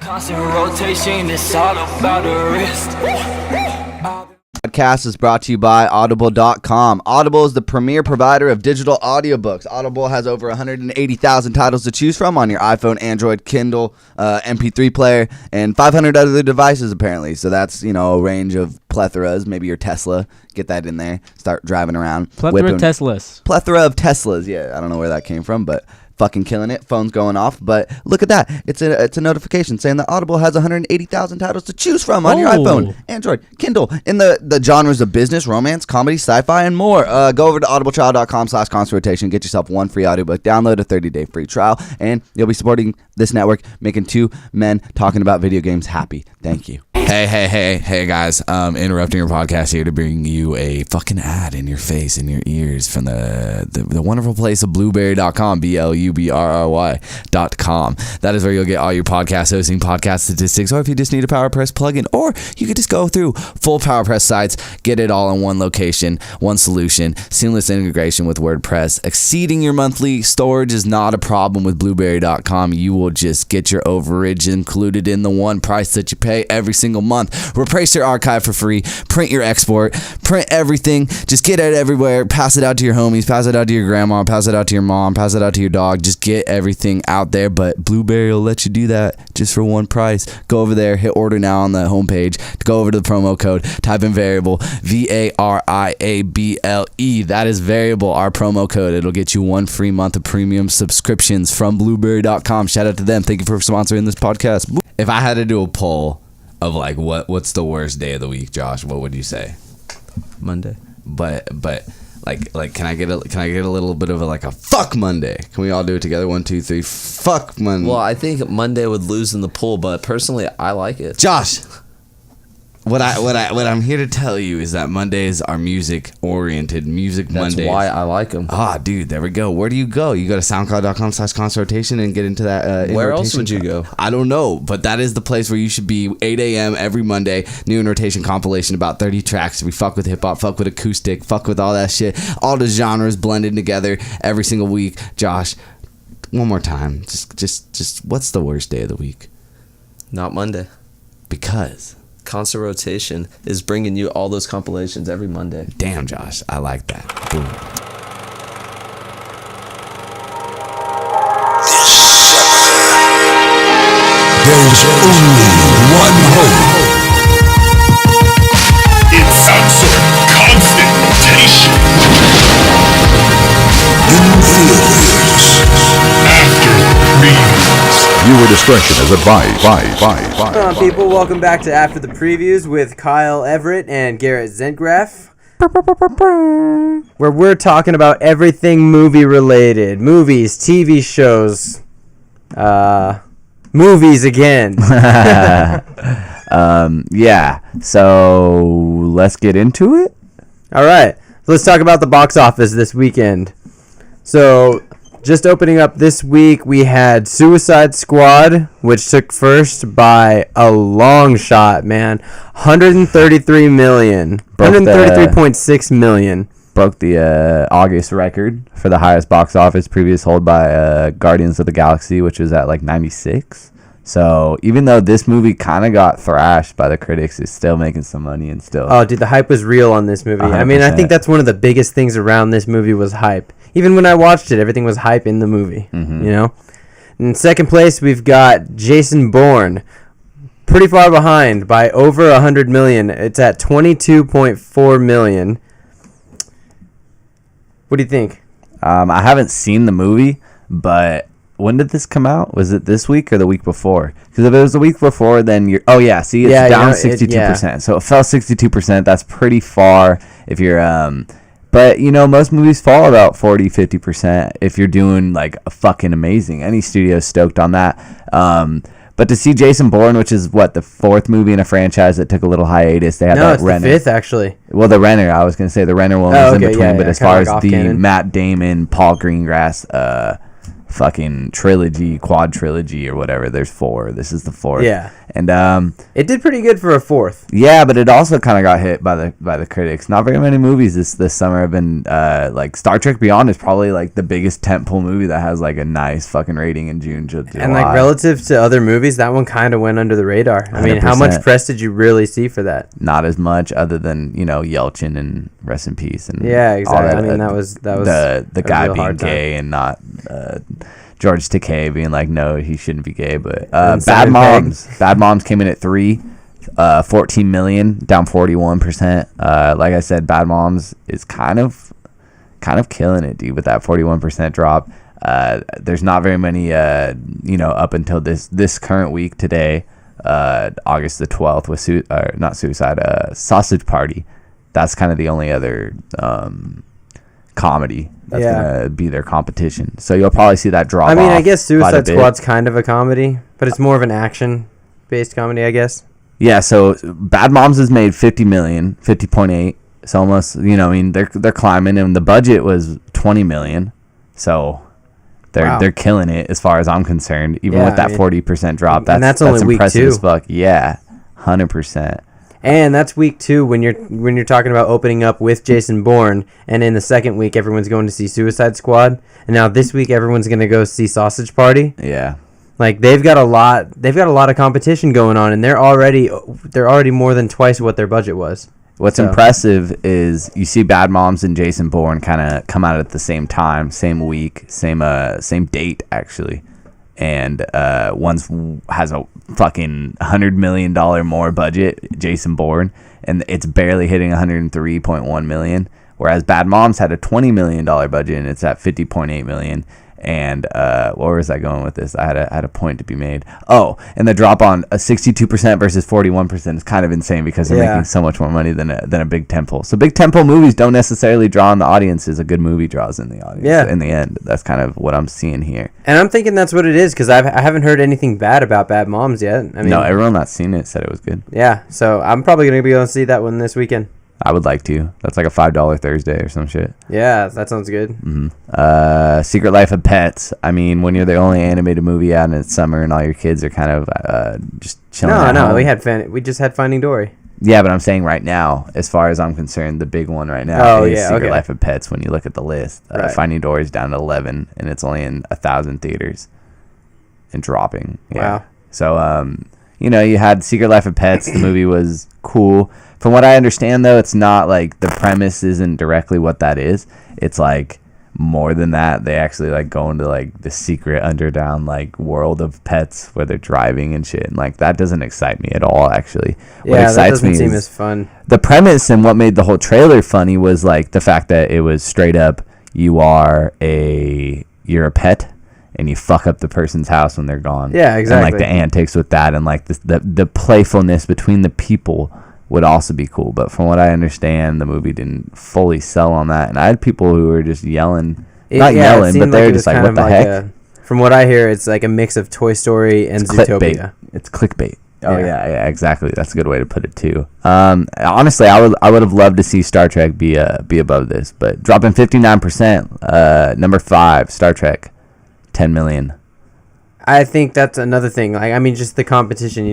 Constant rotation, it's all about the wrist. Podcast is brought to you by Audible.com. Audible is the premier provider of digital audiobooks. Audible has over 180,000 titles to choose from on your iPhone, Android, Kindle, MP3 player, and 500 other devices apparently. So that's, a range of plethoras. Maybe your Tesla. Get that in there. Start driving around. Plethora of Teslas. Plethora of Teslas. Yeah, I don't know where that came from, but fucking killing it. Phone's going off. But look at that. It's a notification saying that Audible has 180,000 titles to choose from on your iPhone, Android, Kindle, in the genres of business, romance, comedy, sci-fi, and more. Go over to audibletrial.com/consultation. Get yourself one free audiobook. Download a 30-day free trial, and you'll be supporting this network, making two men talking about video games happy. Thank you. Hey, guys. Interrupting your podcast here to bring you a fucking ad in your face, in your ears from the wonderful place of blueberry.com, BLUBRRY.com. That is where you'll get all your podcast hosting, podcast statistics, or if you just need a PowerPress plugin, or you could just go through full PowerPress sites, get it all in one location, one solution, seamless integration with WordPress. Exceeding your monthly storage is not a problem with blueberry.com. You will just get your overage included in the one price that you pay every single month. Replace your archive for free, print your export, print everything, just get it everywhere, pass it out to your homies, pass it out to your grandma, pass it out to your mom, pass it out to your dog, just get everything out there. But Blueberry will let you do that just for one price. Go over there, hit order now on the homepage, go over to the promo code, type in variable, VARIABLE. That is variable, our promo code. It'll get you one free month of premium subscriptions from blueberry.com. Shout out to them. Thank you for sponsoring this podcast. If I had to do a poll of like what's the worst day of the week, Josh, what would you say? Monday. But like can I get a little bit of a fuck Monday? Can we all do it together? 1, 2, 3. Fuck Monday. Well, I think Monday would lose in the poll, but personally, I like it. Josh, what I'm here to tell you is that Mondays are music-oriented. Mondays. That's why I like them. Ah, dude, there we go. Where do you go? You go to soundcloud.com/consultation and get into that. Where else would you go? I don't know, but that is the place where you should be. 8 a.m. every Monday. New in rotation compilation, about 30 tracks. We fuck with hip-hop, fuck with acoustic, fuck with all that shit. All the genres blended together every single week. Josh, one more time. Just what's the worst day of the week? Not Monday. Because Constant rotation is bringing you all those compilations every Monday. Damn, Josh, I like that. Boom. There's only one hope. It's some sort of constant rotation. In theaters. After the previews. Viewer discretion is advised. Come on, people. Welcome back to After the Previews with Kyle Everett and Garrett Zentgraf, where we're talking about everything movie-related. Movies, TV shows, movies again. Yeah, so let's get into it. All right. Let's talk about the box office this weekend. So, just opening up this week, we had Suicide Squad, which took first by a long shot, man. 133 million. 133.6 million. Broke the August record for the highest box office, previous hold by Guardians of the Galaxy, which was at 96. So even though this movie kind of got thrashed by the critics, it's still making some money and still. Oh, dude, the hype was real on this movie. 100%. I mean, I think that's one of the biggest things around this movie was hype. Even when I watched it, everything was hype in the movie, In second place, we've got Jason Bourne. Pretty far behind by over 100 million. It's at 22.4 million. What do you think? I haven't seen the movie, but when did this come out? Was it this week or the week before? Because if it was the week before, then you're... Oh, yeah. See, it's down 62%. So it fell 62%. That's pretty far if you're... But, most movies fall about 40, 50% if you're doing, a fucking amazing. Any studio's stoked on that. But to see Jason Bourne, which is, the fourth movie in a franchise that took a little hiatus. They had it's Renner. The fifth, actually. Well, the Renner, I was going to say the Renner one was in between. But as far as the canon. Matt Damon, Paul Greengrass fucking trilogy, quad trilogy, or whatever. There's 4. This is the 4th. Yeah. And it did pretty good for a 4th. Yeah, but it also kind of got hit by the critics. Not very many movies this summer have been like Star Trek Beyond is probably like the biggest tentpole movie that has like a nice fucking rating in June to July. And like relative to other movies, that one kind of went under the radar. I mean, how much press did you really see for that? Not as much, other than Yelchin and rest in peace and yeah, exactly. all that. I mean, that was the guy being gay and not George Takei being like, no, he shouldn't be gay. But Bad Moms came in at 3, 14 million, down 41%. Like I said, Bad Moms is kind of killing it, dude, with that 41% drop. There's not very many, up until this current week today, August the 12th with Sausage Party. That's kind of the only other comedy that's gonna be their competition. So you'll probably see that drop. I mean, I guess Suicide Squad's kind of a comedy, but it's more of an action-based comedy, I guess. Yeah. So Bad Moms has made 50 million, 50.8. So almost, they're climbing, and the budget was 20 million. So they're killing it as far as I'm concerned. Even with that 40% drop, that's only week impressive 2. As fuck. Yeah, 100%. And that's week 2 when you're talking about opening up with Jason Bourne, and in the second week everyone's going to see Suicide Squad, and now this week everyone's going to go see Sausage Party. Yeah. Like they've got a lot of competition going on, and they're already more than twice what their budget was. What's impressive is you see Bad Moms and Jason Bourne kind of come out at the same time, same week, same date actually. And one's has a fucking $100 million more budget, Jason Bourne, and it's barely hitting 103.1 million. Whereas Bad Moms had a $20 million budget, and it's at 50.8 million. And where was I going with this? I had a point to be made. Oh, and the drop on a 62% versus 41% is kind of insane because they're making so much more money than a big temple. So big temple movies don't necessarily draw in the audiences. A good movie draws in the audience. Yeah. In the end, that's kind of what I'm seeing here. And I'm thinking that's what it is because I haven't heard anything bad about Bad Moms yet. I mean, no, everyone that's seen it said it was good. Yeah, so I'm probably gonna be going to see that one this weekend. I would like to. That's like a $5 Thursday or some shit. Yeah, that sounds good. Mm-hmm. Secret Life of Pets. I mean, when you're the only animated movie out and it's summer and all your kids are kind of just chilling at home. We just had Finding Dory. Yeah, but I'm saying right now, as far as I'm concerned, the big one right now is Secret Life of Pets. When you look at the list, Finding Dory is down to 11, and it's only in 1,000 theaters and dropping. Yeah. Wow. So, you had Secret Life of Pets. The movie was cool. From what I understand, though, it's not like the premise isn't directly what that is. It's like more than that. They actually like go into like the secret underground like world of pets where they're driving and shit. And like that doesn't excite me at all, actually. What excites that doesn't me seem as fun. The premise and what made the whole trailer funny was like the fact that it was straight up you're a pet and you fuck up the person's house when they're gone. Yeah, exactly. And like the antics with that and like the playfulness between the people would also be cool. But from what I understand, the movie didn't fully sell on that. And I had people who were just yelling. Not yelling, but they were just like, what the heck? From what I hear, it's like a mix of Toy Story and Zootopia. It's clickbait. Oh, yeah, exactly. That's a good way to put it, too. Honestly, I would have loved to see Star Trek be above this. But dropping 59%, number 5, Star Trek, 10 million. I think that's another thing. Like, I mean, just the competition,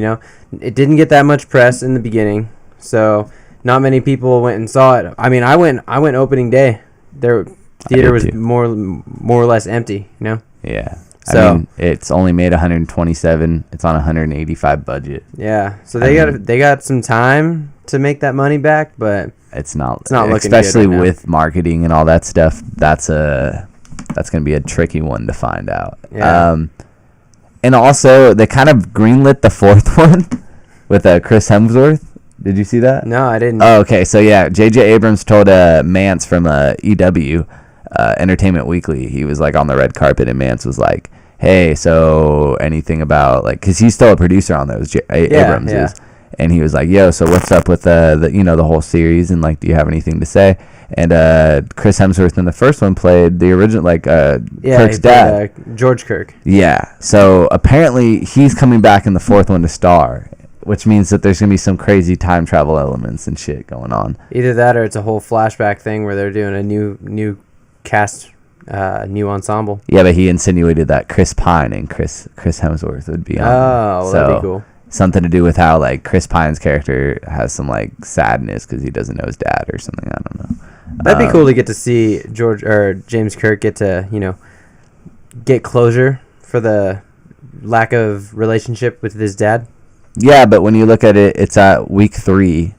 It didn't get that much press in the beginning. So not many people went and saw it. I mean, I went opening day. Their theater was more or less empty, Yeah. So I mean, it's only made 127. It's on 185 budget. Yeah. So they got some time to make that money back, but it's not looking especially good right with marketing and all that stuff. That's going to be a tricky one to find out. Yeah. And also they kind of greenlit the 4th one with Chris Hemsworth. Did you see that? No, I didn't. Oh, okay. So, yeah, J.J. Abrams told Mance from EW, Entertainment Weekly, he was, like, on the red carpet, and Mance was like, hey, so anything about, like, because he's still a producer on those, Abrams is. And he was like, yo, so what's up with the whole series, and, like, do you have anything to say? And Chris Hemsworth in the first one played the original, like, Kirk's dad. George Kirk. Yeah. So, apparently, he's coming back in the 4th one to star, which means that there's going to be some crazy time travel elements and shit going on. Either that or it's a whole flashback thing where they're doing a new cast new ensemble. Yeah, but he insinuated that Chris Pine and Chris Hemsworth would be on. Oh, that'd be cool. Something to do with how like Chris Pine's character has some like sadness because he doesn't know his dad or something. I don't know. That'd be cool to get to see James Kirk get to get closure for the lack of relationship with his dad. Yeah, but when you look at it, it's at week 3,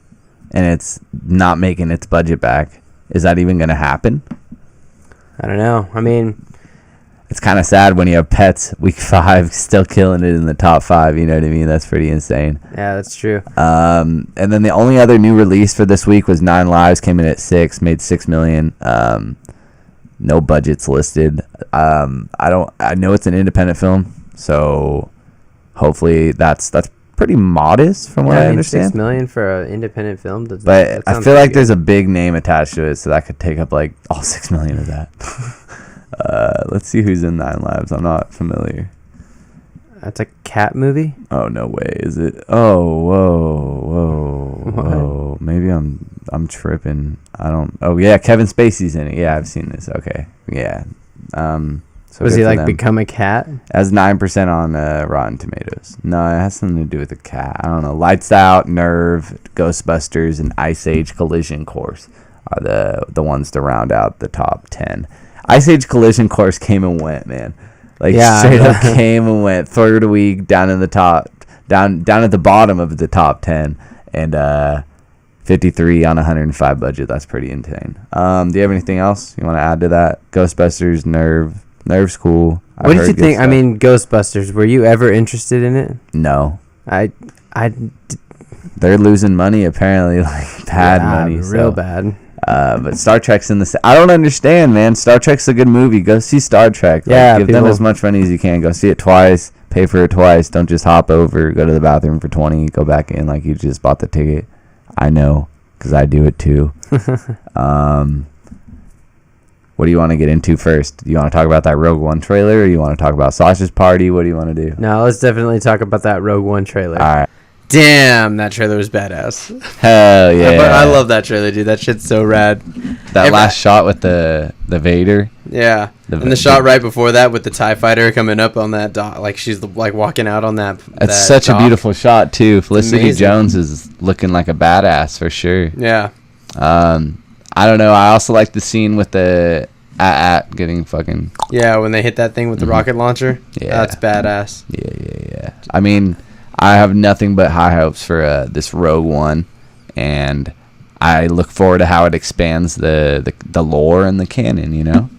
and it's not making its budget back. Is that even going to happen? I don't know. I mean, it's kind of sad when you have Pets week 5 still killing it in the top 5. You know what I mean? That's pretty insane. Yeah, that's true. And then the only other new release for this week was 9 Lives. Came in at 6, made $6 million. No budgets listed. I know it's an independent film, so hopefully that's pretty modest from what I understand. $6 million for an independent film. But I feel like there's a big name attached to it, so that could take up like all $6 million of that. Let's see who's in 9 Lives. I'm not familiar. That's a cat movie? Oh, no way. Is it? Oh, whoa. Maybe I'm tripping. I don't. Oh, yeah. Kevin Spacey's in it. Yeah, I've seen this. Okay. Yeah. So was he like become a cat? It has 9% on Rotten Tomatoes. No, it has something to do with a cat. I don't know. Lights Out, Nerve, Ghostbusters, and Ice Age Collision Course are the ones to round out the top 10. Ice Age Collision Course came and went, man. Like straight up came and went. Third week down in the top, down at the bottom of the top 10, and 53 on 105 budget. That's pretty insane. Do you have anything else you want to add to that? Ghostbusters, Nerve's cool. What did you think? I mean, Ghostbusters. Were you ever interested in it? No. They're losing money apparently, like bad money, real bad. But Star Trek's in the. I don't understand, man. Star Trek's a good movie. Go see Star Trek. Yeah, give them as much money as you can. Go see it twice. Pay for it twice. Don't just hop over. Go to the bathroom for 20. Go back in like you just bought the ticket. I know, because I do it too. What do you want to get into first? Do you want to talk about that Rogue One trailer, or you want to talk about Sausage Party? What do you want to do? No, let's definitely talk about that Rogue One trailer. All right. Damn, that trailer was badass. Hell yeah. I love that trailer, dude. That shit's so rad. That last shot with the Vader. Yeah. And the shot right before that with the TIE fighter coming up on that dock. Like, she's like walking out on that. That's such a beautiful shot, too. Felicity Jones is looking like a badass for sure. Yeah. I don't know. I also like the scene with the getting fucking. Yeah, when they hit that thing with the rocket launcher. Yeah. That's badass. Yeah. I mean, I have nothing but high hopes for this Rogue One, and I look forward to how it expands the lore and the canon, you know?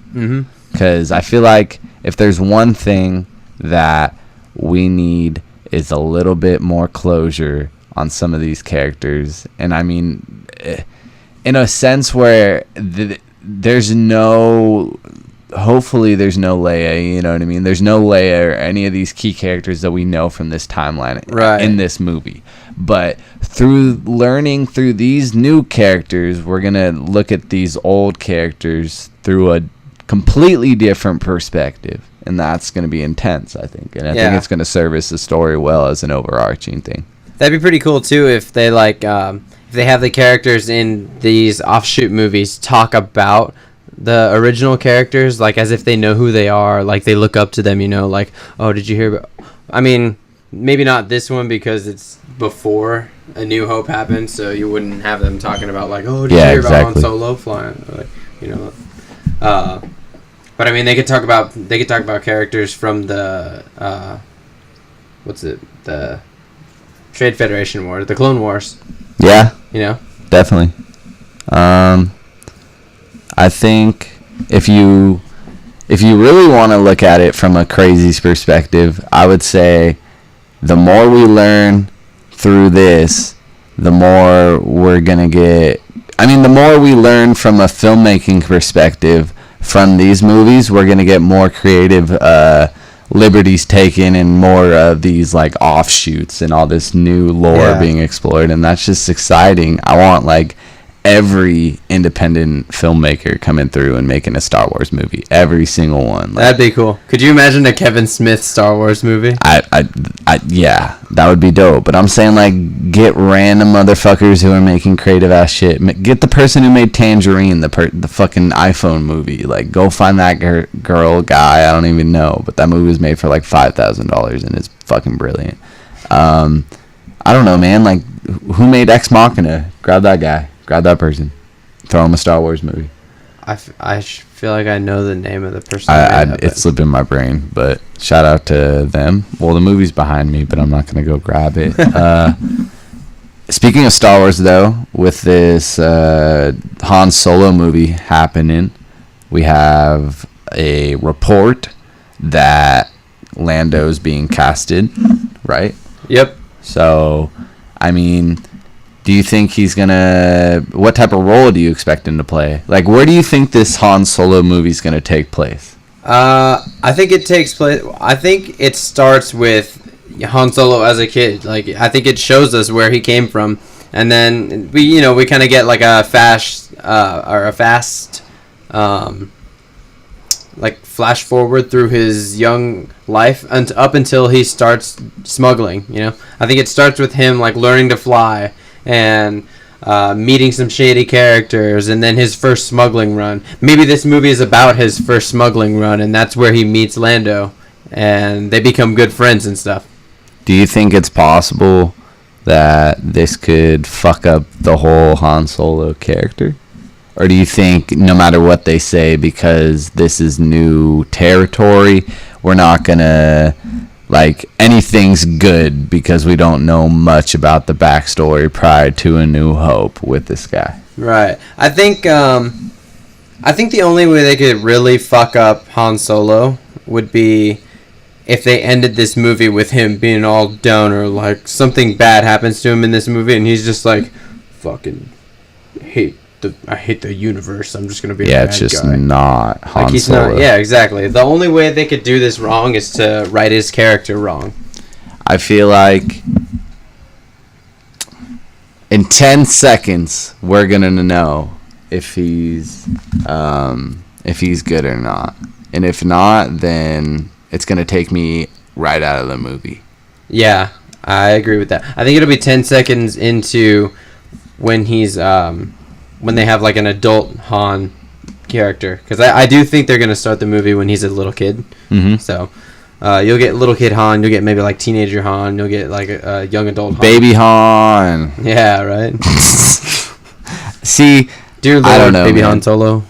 Because I feel like if there's one thing that we need is a little bit more closure on some of these characters. And I mean, in a sense where there's no... Hopefully there's no Leia, you know what I mean? There's no Leia or any of these key characters that we know from this timeline in this movie. But through learning through these new characters, we're going to look at these old characters through a completely different perspective. And that's going to be intense, I think. And I think it's going to service the story well as an overarching thing. That'd be pretty cool, too, if they if they have the characters in these offshoot movies talk about the original characters, like as if they know who they are, like they look up to them, you know, like, oh, did you hear about... I mean, maybe not this one because it's before A New Hope happened, so you wouldn't have them talking about like, oh, did you hear about Han Solo flying, like, you know. But I mean, they could talk about characters from the the Trade Federation War, the Clone Wars. Yeah, you know, definitely. I think if you really want to look at it from a crazy's perspective, I would say the more we learn through this, the more we're going to get... I mean, the more we learn from a filmmaking perspective from these movies, we're going to get more creative liberties taken and more of these like offshoots and all this new lore being explored, and that's just exciting. I want like every independent filmmaker coming through and making a Star Wars movie. Every single one. That'd be cool. Could you imagine a Kevin Smith Star Wars movie? Yeah, that would be dope. But I'm saying, like, get random motherfuckers who are making creative ass shit. Get the person who made Tangerine, the fucking iPhone movie. Like, go find that girl, guy. I don't even know. But that movie was made for like $5,000 and it's fucking brilliant. I don't know, man. Like, who made Ex Machina? Grab that guy. Grab that person. Throw him a Star Wars movie. I feel like I know the name of the person. It slipped in my brain, but shout out to them. Well, the movie's behind me, but I'm not going to go grab it. Speaking of Star Wars, though, with this Han Solo movie happening, we have a report that Lando's being casted, right? Yep. So, I mean, do you think he's gonna? What type of role do you expect him to play? Like, where do you think this Han Solo movie is gonna take place? I think it takes place. I think it starts with Han Solo as a kid. Like, I think it shows us where he came from, and then we kind of get like a fast, like flash forward through his young life and up until he starts smuggling. I think it starts with him like learning to fly and meeting some shady characters, and then his first smuggling run. Maybe this movie is about his first smuggling run, and that's where he meets Lando, and they become good friends and stuff. Do you think it's possible that this could fuck up the whole Han Solo character? Or do you think no matter what they say, because this is new territory, we're not going to, like, anything's good because we don't know much about the backstory prior to A New Hope with this guy? Right. I think the only way they could really fuck up Han Solo would be if they ended this movie with him being all down, or like something bad happens to him in this movie and he's just like, fucking I hate the universe. I'm just gonna be a bad guy. It's just not Han like he's Solo. not. Yeah, exactly. The only way they could do this wrong is to write his character wrong. I feel like in 10 seconds we're gonna know if he's good or not, and if not, then it's gonna take me right out of the movie. Yeah, I agree with that. I think it'll be 10 seconds into when he's when they have like an adult Han character, because I do think they're gonna start the movie when he's a little kid. Mm-hmm. So you'll get little kid Han, you'll get maybe like teenager Han, you'll get like a young adult Han. Baby Han. Yeah, right. See, dear Lord, I don't know, baby man. Han Solo.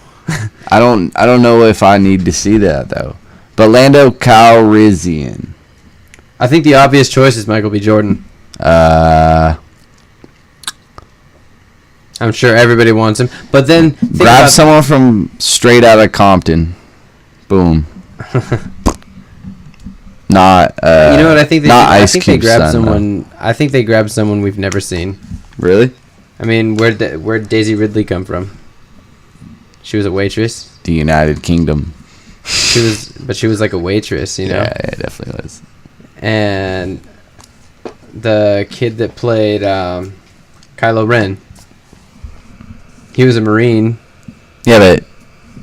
I don't know if I need to see that though. But Lando Calrissian. I think the obvious choice is Michael B. Jordan. I'm sure everybody wants him, but then grab someone from Straight Outta Compton. Boom. Not you know what I think? I think they grabbed son, someone. Though. I think they grabbed someone we've never seen. Really? I mean, where'd Daisy Ridley come from? She was a waitress. The United Kingdom. She was like a waitress, you know. Yeah, it definitely was. And the kid that played Kylo Ren. He was a Marine. Yeah, but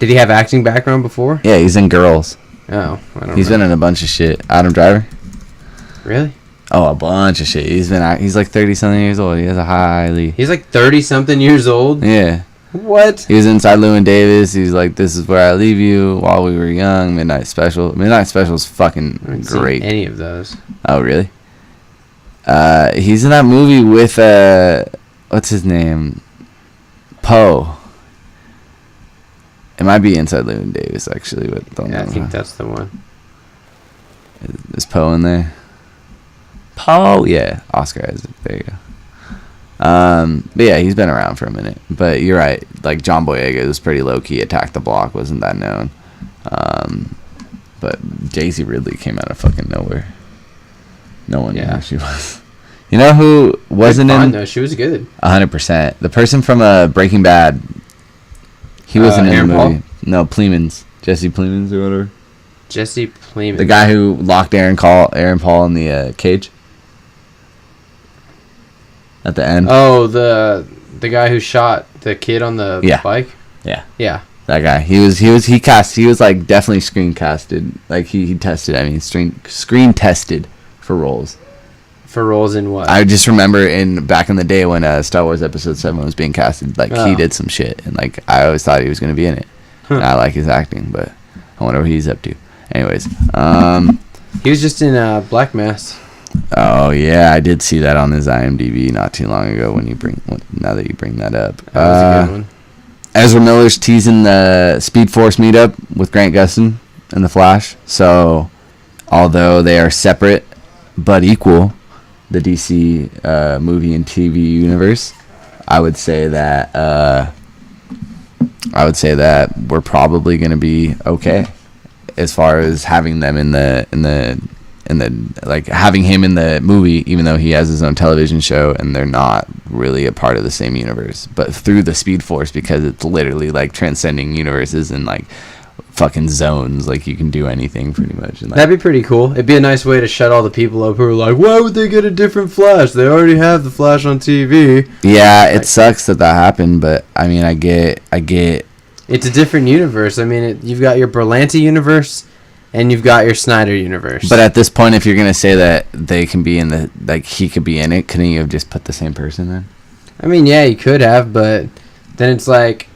did he have acting background before? Yeah, he's in Girls. Oh, I don't know. He's been in a bunch of shit. Adam Driver? Really? Oh, a bunch of shit. He's like 30-something years old. He has a highly... He's like 30-something years old? Yeah. What? He was inside Llewyn Davis. He's like, This Is Where I Leave You, While We Were Young, Midnight Special. Midnight Special is fucking I haven't great. seen any of those. Oh, really? He's in that movie with, what's his name? Poe. It might be Inside Llewyn Davis, actually. But don't know. I think that's the one. Is Poe in there? Poe? Yeah. Oscar Isaac. There you go. But yeah, he's been around for a minute. But you're right. Like, John Boyega was pretty low-key. Attack the Block wasn't that known. But Daisy Ridley came out of fucking nowhere. No one knew who she was. You know who wasn't in? No, she was good. 100%. The person from Breaking Bad. He wasn't in the movie. Paul? No, Plemons. Jesse Plemons or whatever. Jesse Plemons. The guy who locked Aaron Paul in the cage. At the end. Oh, the The guy who shot the kid on the bike? Yeah. Yeah. That guy. He was like definitely screen casted. Like he tested, screen tested for roles. For roles in what? I just remember back in the day when Star Wars Episode 7 was being casted, like he did some shit, and like I always thought he was gonna be in it. And I like his acting, but I wonder what he's up to. Anyways, he was just in Black Mass. Oh yeah, I did see that on his IMDb not too long ago. Now that you bring that up, that was a good one. Ezra Miller's teasing the Speed Force meetup with Grant Gustin and the Flash. So, although they are separate but equal, the DC movie and TV universe, I would say that we're probably going to be okay as far as having them in the like having him in the movie, even though he has his own television show and they're not really a part of the same universe, but through the Speed Force, because it's literally like transcending universes and like fucking zones, like you can do anything pretty much. And, like, that'd be pretty cool. It'd be a nice way to shut all the people up who are like, why would they get a different Flash? They already have the Flash on TV. Yeah, it sucks that happened, but I mean, I get. It's a different universe. I mean, you've got your Berlanti universe, and you've got your Snyder universe. But at this point, if you're gonna say that they can be in the, like he could be in it, couldn't you have just put the same person in? I mean, yeah, you could have, but then it's like,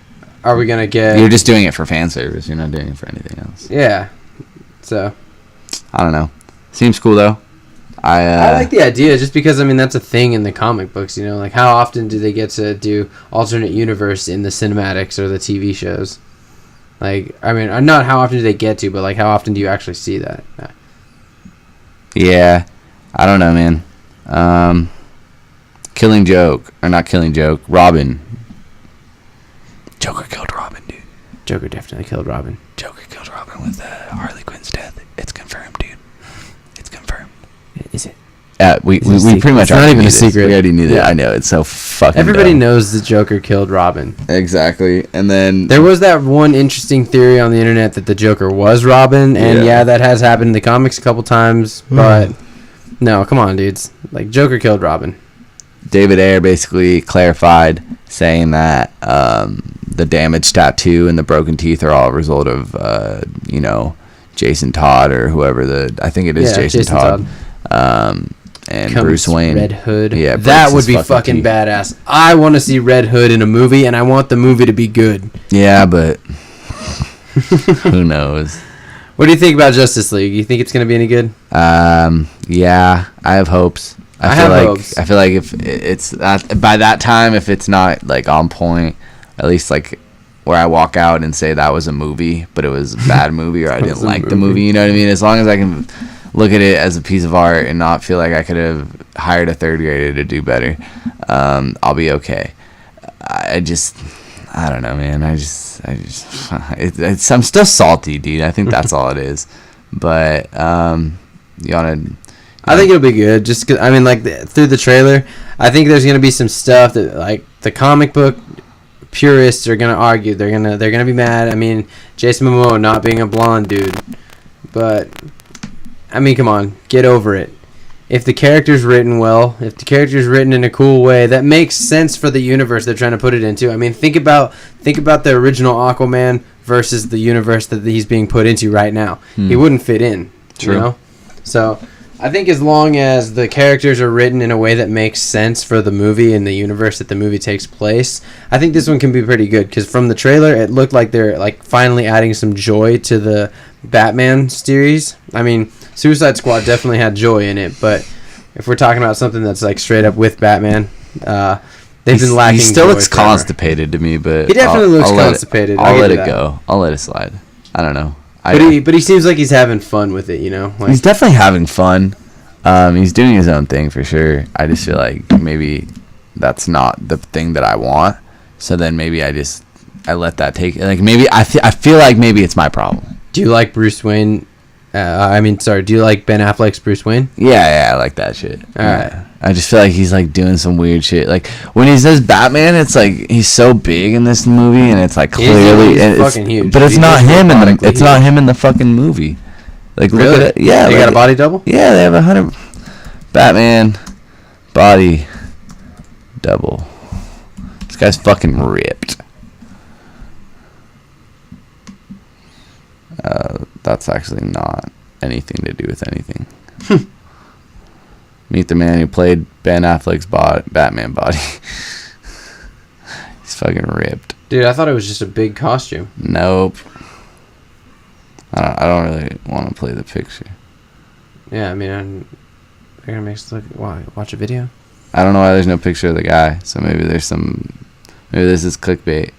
are we gonna get? You're just doing it for fan service. You're not doing it for anything else. Yeah. So. I don't know. Seems cool though. I like the idea, just because I mean that's a thing in the comic books. You know, like how often do they get to do alternate universe in the cinematics or the TV shows? Like, I mean, not how often do they get to, but like how often do you actually see that? Yeah, I don't know, man. Killing Joke, or not Killing Joke, Robin. Joker killed Robin, dude. Joker definitely killed Robin. Joker killed Robin with Harley Quinn's death. It's confirmed, dude. It's confirmed. Is it? We pretty much it's not even a secret. We already knew that. I know, it's so fucking everybody dumb. knows the Joker killed Robin. Exactly. And then there was that one interesting theory on the internet that the Joker was Robin, and yeah that has happened in the comics a couple times, but no, come on, dudes. Like, Joker killed Robin. David Ayer basically clarified, saying that the damaged tattoo and the broken teeth are all a result of Jason Todd or whoever I think it is Jason Todd. And Bruce Wayne. Red Hood. Yeah, that would be fucking badass. I want to see Red Hood in a movie, and I want the movie to be good. Yeah, but who knows? What do you think about Justice League? You think it's going to be any good? Yeah, I have hopes. I feel like if it's by that time, if it's not like on point, at least like where I walk out and say that was a movie, but it was a bad movie, or I didn't like the movie. You know what I mean? As long as I can look at it as a piece of art and not feel like I could have hired a third grader to do better, I'll be okay. I don't know, man. I'm still salty, dude. I think that's all it is. But you wanna? I think it'll be good. Just 'cause, I mean, like through the trailer, I think there's gonna be some stuff that like the comic book purists are gonna argue. They're gonna be mad. I mean, Jason Momoa not being a blonde dude, but I mean, come on, get over it. If the character's written well, if the character's written in a cool way that makes sense for the universe they're trying to put it into. I mean, think about the original Aquaman versus the universe that he's being put into right now. He wouldn't fit in. True. You know? So I think as long as the characters are written in a way that makes sense for the movie and the universe that the movie takes place, I think this one can be pretty good. Because from the trailer, it looked like they're like finally adding some joy to the Batman series. I mean, Suicide Squad definitely had joy in it, but if we're talking about something that's like straight up with Batman, they've been lacking. He still joy looks forever. constipated to me, but He definitely looks constipated. I'll let it go. I'll let it slide. I don't know. But he seems like he's having fun with it, you know? Like, he's definitely having fun. He's doing his own thing for sure. I just feel like maybe that's not the thing that I want. So then maybe I let that take. Like maybe I feel like maybe it's my problem. Do you like Bruce Wayne? Do you like Ben Affleck's Bruce Wayne? Yeah, I like that shit. All right. I just feel like he's like doing some weird shit. Like when he says Batman, it's like he's so big in this movie, and it's like clearly he's fucking huge. But it's not him in the fucking movie. Like really? Look at it. Yeah, they got a body double. Yeah, they have 100 Batman body double. It's guy's fucking ripped. That's actually not anything to do with anything. Meet the man who played Ben Affleck's Batman body. He's fucking ripped. Dude, I thought it was just a big costume. Nope. I don't really want to play the picture. Yeah, I mean, they're gonna make us watch a video. I don't know why there's no picture of the guy. So maybe maybe this is clickbait.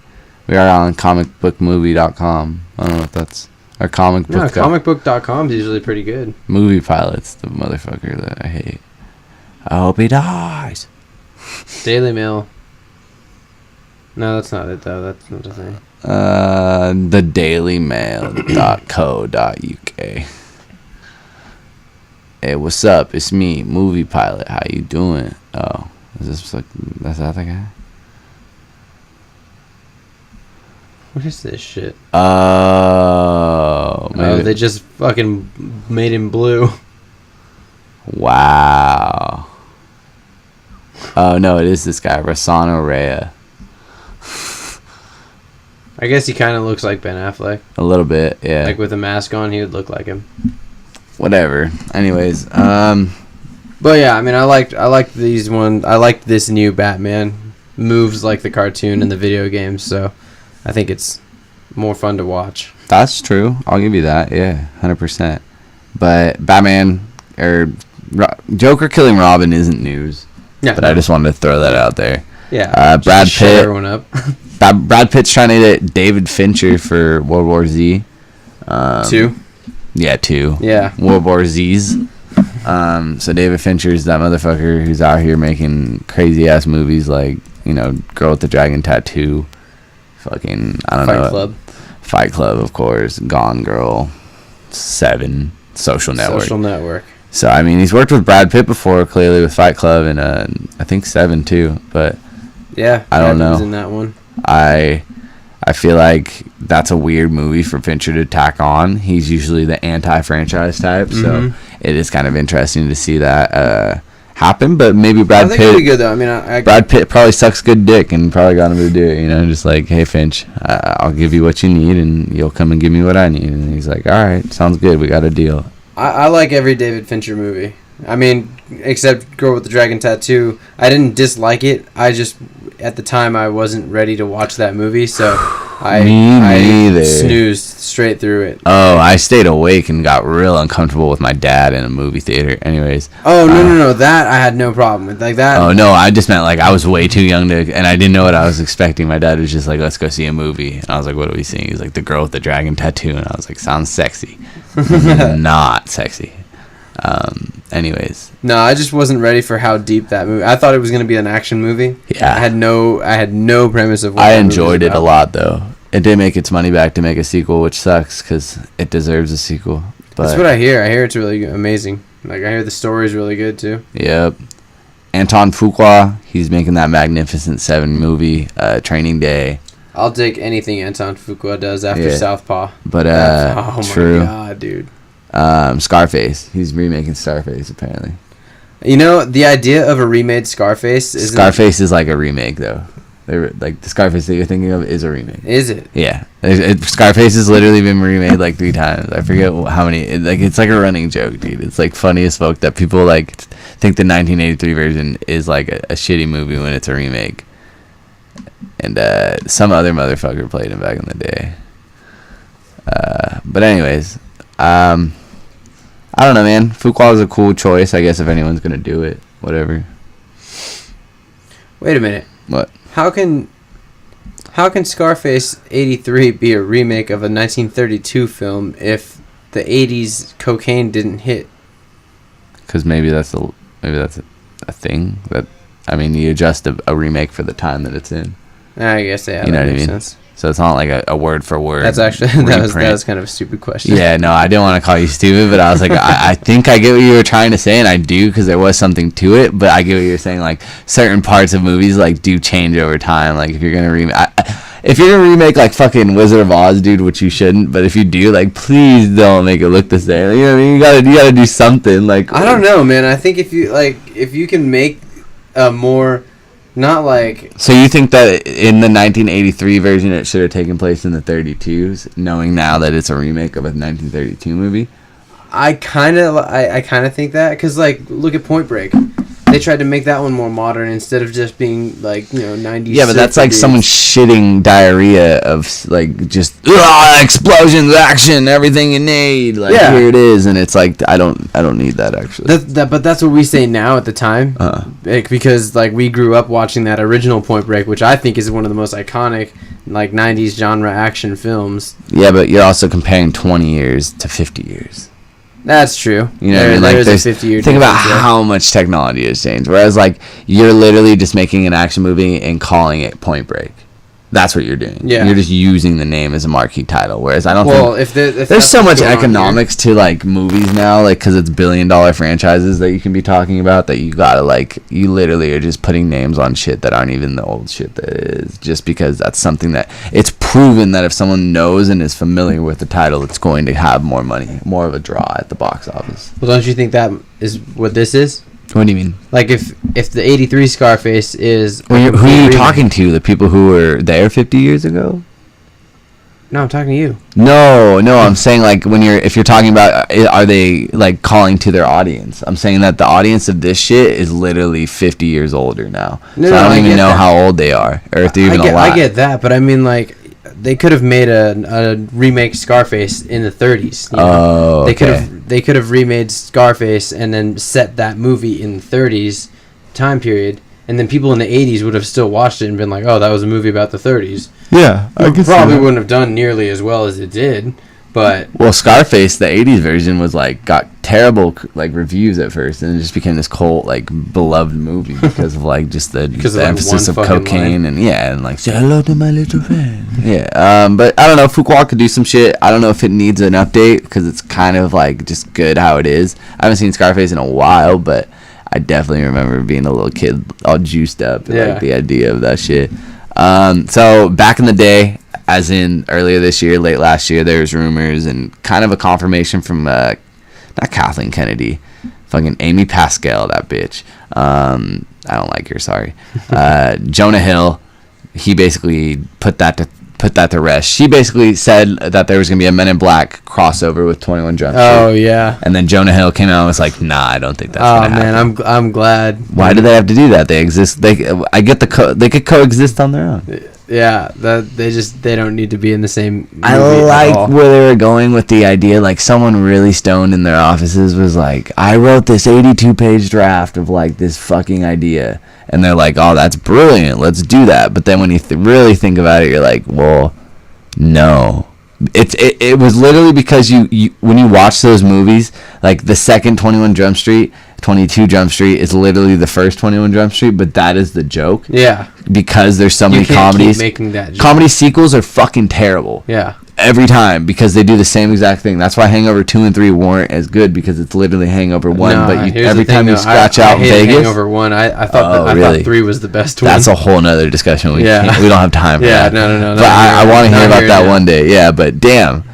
We are on comicbookmovie.com. I don't know if that's our comic book. No, comicbook.com is usually pretty good. Movie Pilot's the motherfucker that I hate. I hope he dies. Daily Mail. No, that's not it though. That's not the thing. thedailymail.co.uk. Hey, what's up? It's me, Movie Pilot. How you doing? Oh, is this like that's that the guy? What is this shit? Oh, maybe. They just fucking made him blue. Wow. Oh no, it is this guy, Rossano Rhea. I guess he kind of looks like Ben Affleck. A little bit, yeah. Like with a mask on, he would look like him. Whatever. Anyways, But yeah, I mean, I liked these ones. I liked this new Batman. Moves like the cartoon and the video games, so I think it's more fun to watch. that's true. I'll give you that. Yeah, 100%. But Batman or Joker killing Robin isn't news. Yeah, But I just wanted to throw that out there. yeah. Brad just to shut Pitt. everyone up. Brad Pitt's trying to get David Fincher for World War Z. 2. Yeah, 2. Yeah. World War Z's. So David Fincher's that motherfucker who's out here making crazy ass movies like, Girl with the Dragon Tattoo. Fucking, I don't know. Fight Club. Fight Club, of course. Gone Girl. 7. Social Network. Social Network. So, I mean, he's worked with Brad Pitt before, clearly, with Fight Club, and I think 7, too. But Yeah. I don't Brad Pitt was know. in that one. I feel like that's a weird movie for Fincher to tack on. He's usually the anti-franchise type, so it is kind of interesting to see that happen. But maybe I Brad think it'll be Pitt, good though. I mean, Brad Pitt probably sucks good dick and probably got him to do it. Just like, hey Finch, I'll give you what you need, and you'll come and give me what I need. And he's like, all right, sounds good. We got a deal. I like every David Fincher movie. I mean, except Girl with the Dragon Tattoo. I didn't dislike it. I just, at the time, I wasn't ready to watch that movie, so I neither. snoozed straight through it. Oh, I stayed awake and got real uncomfortable with my dad in a movie theater. Anyways. Oh, no. That I had no problem with. Like that. Oh, no, I just meant like I was way too young to, and I didn't know what I was expecting. My dad was just like, let's go see a movie. And I was like, what are we seeing? He's like, The Girl with the Dragon Tattoo. And I was like, sounds sexy. Not sexy. Anyways. No, I just wasn't ready for how deep that movie. I thought it was going to be an action movie. Yeah. I had no premise of what I that movie enjoyed was it a about. lot, though. It did make its money back to make a sequel, which sucks because it deserves a sequel. But That's what I hear. I hear it's really amazing. Like, I hear the story's really good, too. Yep. Anton Fuqua, he's making that Magnificent Seven movie, Training Day. I'll take anything Anton Fuqua does after Yeah. Southpaw. But Oh true. my god, dude. Scarface. He's remaking Scarface apparently. You know, the idea of a remade Scarface is Scarface is like a remake though. Like the Scarface that you're thinking of is a remake. Is it? Yeah, Scarface has literally been remade like 3 times. I forget how many. It's like a running joke, dude. It's like funny as fuck that people like think the 1983 version is like a shitty movie when it's a remake. And some other motherfucker played him back in the day. But anyways, I don't know, man. Fuqua is a cool choice, I guess, if anyone's gonna do it. Whatever. Wait a minute. What? How can Scarface 83 be a remake of a 1932 film if the 80s cocaine didn't hit? Because maybe that's a thing that, I mean, you adjust a remake for the time that it's in. I guess, yeah, You know that what I makes mean? sense. So it's not like a word for word. That's actually that was kind of a stupid question. Yeah, no, I didn't want to call you stupid, but I was like, I think I get what you were trying to say, and I do because there was something to it. But I get what you're saying. Like certain parts of movies like do change over time. Like if you're gonna remake like fucking Wizard of Oz, dude, which you shouldn't. But if you do, like, please don't make it look the same. Like, you know what I mean? You gotta do something. Like I don't know, man. I think if you can make a more Not like... So you think that in the 1983 version it should have taken place in the 32s, knowing now that it's a remake of a 1932 movie? I kind of think that, because, like, look at Point Break. They tried to make that one more modern instead of just being, like, 90s. Yeah, but that's like someone shitting diarrhea of, like, just explosions, action, everything you need. Like, here it is, and it's like, I don't need that, actually. But that's what we say now at the time, because, like, we grew up watching that original Point Break, which I think is one of the most iconic, like, 90s genre action films. Yeah, but you're also comparing 20 years to 50 years. That's true. You know, like, there's a 50-year think about difference, how much technology has changed. Whereas, like, you're literally just making an action movie and calling it Point Break. That's what you're doing. Yeah. You're just using the name as a marquee title. Whereas I don't if there's so much economics to, like, movies now, like, because it's billion-dollar franchises that you can be talking about, that you gotta, like, you literally are just putting names on shit that aren't even the old shit that is, just because that's something that it's proven that if someone knows and is familiar with the title, it's going to have more money, more of a draw at the box office. Well, don't you think that is what this is? What do you mean? Like, if the 83 Scarface is... Who are you talking to? The people who were there 50 years ago? No, I'm talking to you. No, I'm saying, like, if you're talking about, are they, like, calling to their audience? I'm saying that the audience of this shit is literally 50 years older now. I don't even know how old they are, or if they're even alive. I get that, but I mean, like, they could have made a remake Scarface in the 30s. You know? Oh, okay. They could have remade Scarface and then set that movie in the 30s time period, and then people in the 80s would have still watched it and been like, "Oh, that was a movie about the 30s." Yeah, it probably wouldn't have done nearly as well as it did, but Scarface, the 80s version, was like got terrible, like, reviews at first, and it just became this cult, like, beloved movie because of, like, just the emphasis of cocaine and like, say hello to my little friend. Yeah, but I don't know, Fuqua could do some shit. I don't know if it needs an update because it's kind of, like, just good how it is. I haven't seen Scarface in a while, but I definitely remember being a little kid all juiced up and like the idea of that shit. So back in the day, as in earlier this year, late last year, there was rumors and kind of a confirmation from not Kathleen Kennedy, fucking Amy Pascal, that bitch. I don't like her, sorry. Jonah Hill, he basically put that to rest. She basically said that there was gonna be a Men in Black crossover with 21 Jump Street. Oh yeah. And then Jonah Hill came out and was like, "Nah, I don't think that's gonna happen." Man, I'm glad. Why do they have to do that? They exist. They could coexist on their own. Yeah, they don't need to be in the same movie I like where they were going with the idea, like, someone really stoned in their offices was like, "I wrote this 82-page draft of, like, this fucking idea," and they're like, "Oh, that's brilliant, let's do that." But then when you really think about it, you're like, well, no. It was literally because you when you watch those movies, like the second 21 Jump Street, 22 Jump Street is literally the first 21 Jump Street, but that is the joke. Yeah. Because there's so many comedies. Keep making that joke. Comedy sequels are fucking terrible. Yeah. Every time, because they do the same exact thing. That's why Hangover 2 and 3 weren't as good, because it's literally Hangover 1, but every time you scratch out Vegas. Hangover 1. I thought 3 was the best one. That's a whole nother discussion. We don't have time for that. No. But I want to hear about that one day. Yeah, but damn.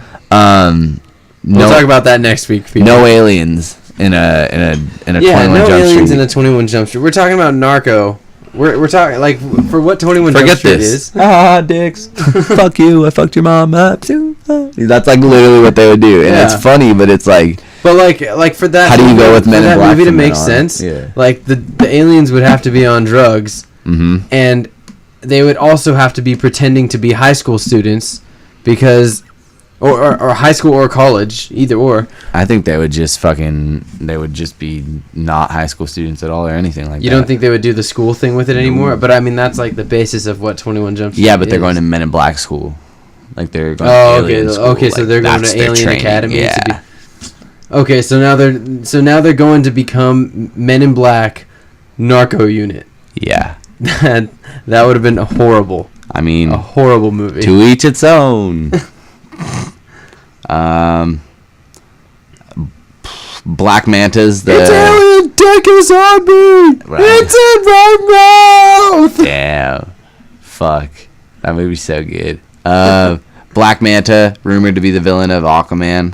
We'll talk about that next week. People. No aliens in a 21 Jump Street. Yeah, no aliens in a 21 Jump Street. We're talking about Narco. We're talking, like, for what 21 Jump Street is. Dicks. Fuck you. I fucked your mom up too. That's, like, literally what they would do, and it's funny, but it's like. But like for that. How do you go with Men in Black movie to make sense? Yeah. Like the aliens would have to be on drugs, and they would also have to be pretending to be high school students, because. Or high school or college, either or. I think they would just be not high school students at all or anything like that. You don't think they would do the school thing with it anymore? But I mean, that's like the basis of what 21 Jump Street Yeah, but they're going to Men in Black school. Like, they're going to alien school. Okay, so they're going to Alien Academy. Yeah. Okay, so now they're going to become Men in Black Narco Unit. Yeah. That would have been horrible. I mean, a horrible movie. To each its own. Black Manta's the Italian dick is on me. Right. It's in my mouth. Damn, fuck, that movie's so good. Black Manta rumored to be the villain of Aquaman.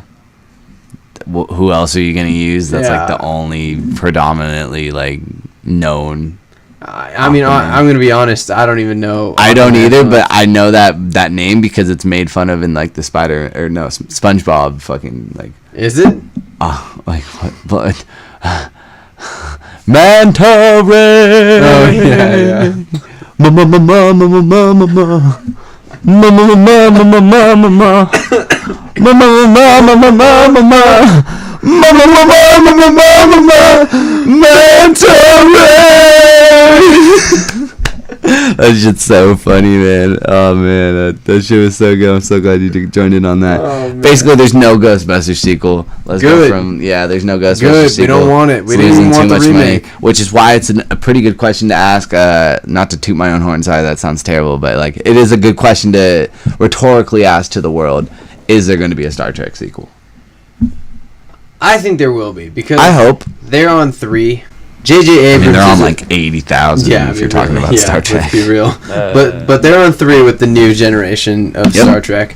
Who else are you gonna use? That's like the only predominantly, like, known I mean, I'm gonna be honest. I don't even know. I don't either, but I know that name because it's made fun of in like the SpongeBob fucking like. Is it? Like what? Manta ray. Oh yeah. Mama. That shit's so funny, man. Oh man, that shit was so good. I'm so glad you joined in on that. Basically, there's no Ghostbusters sequel. Let's go from there's no Ghostbusters sequel. We don't want it. We It's didn't even losing want the remake. which is why it's a pretty good question to ask. Not to toot my own horn, sorry, that sounds terrible, but like it is a good question to rhetorically ask to the world. Is there going to be a Star Trek sequel? I think there will be because I hope. they're on 3. J.J. Abrams. I mean, they're on is like 80,000 if you're talking about Star Trek. Let's be real. But they're on 3 with the new generation of Star Trek.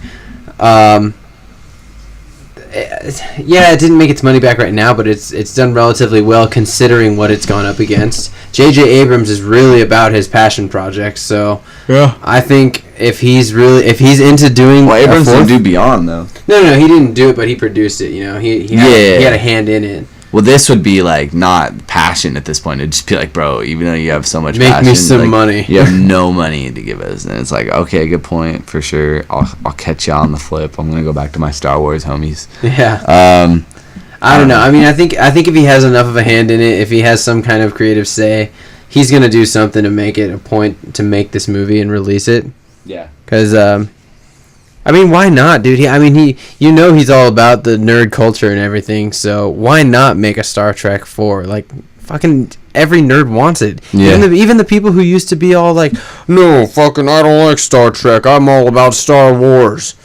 It didn't make its money back right now, but it's done relatively well considering what it's gone up against. J.J. Abrams is really about his passion projects, so I think if he's into doing Abrams didn't do Beyond though. No, he didn't do it, but he produced it. You know, he had a hand in it. Well, this would be like not passion at this point. It'd just be like, bro, even though you have so much Make passion, me some like, money. You have no money to give us, and it's like, okay, good point for sure. I'll catch you on the flip. I'm gonna go back to my Star Wars homies. Yeah. I don't know. I mean, I think if he has enough of a hand in it, if he has some kind of creative say, he's gonna do something to make it a point to make this movie and release it. Yeah. Because I mean, why not, dude? He's all about the nerd culture and everything. So why not make a Star Trek 4? Like, fucking every nerd wants it. Yeah. Even the people who used to be all like, no, fucking, I don't like Star Trek. I'm all about Star Wars.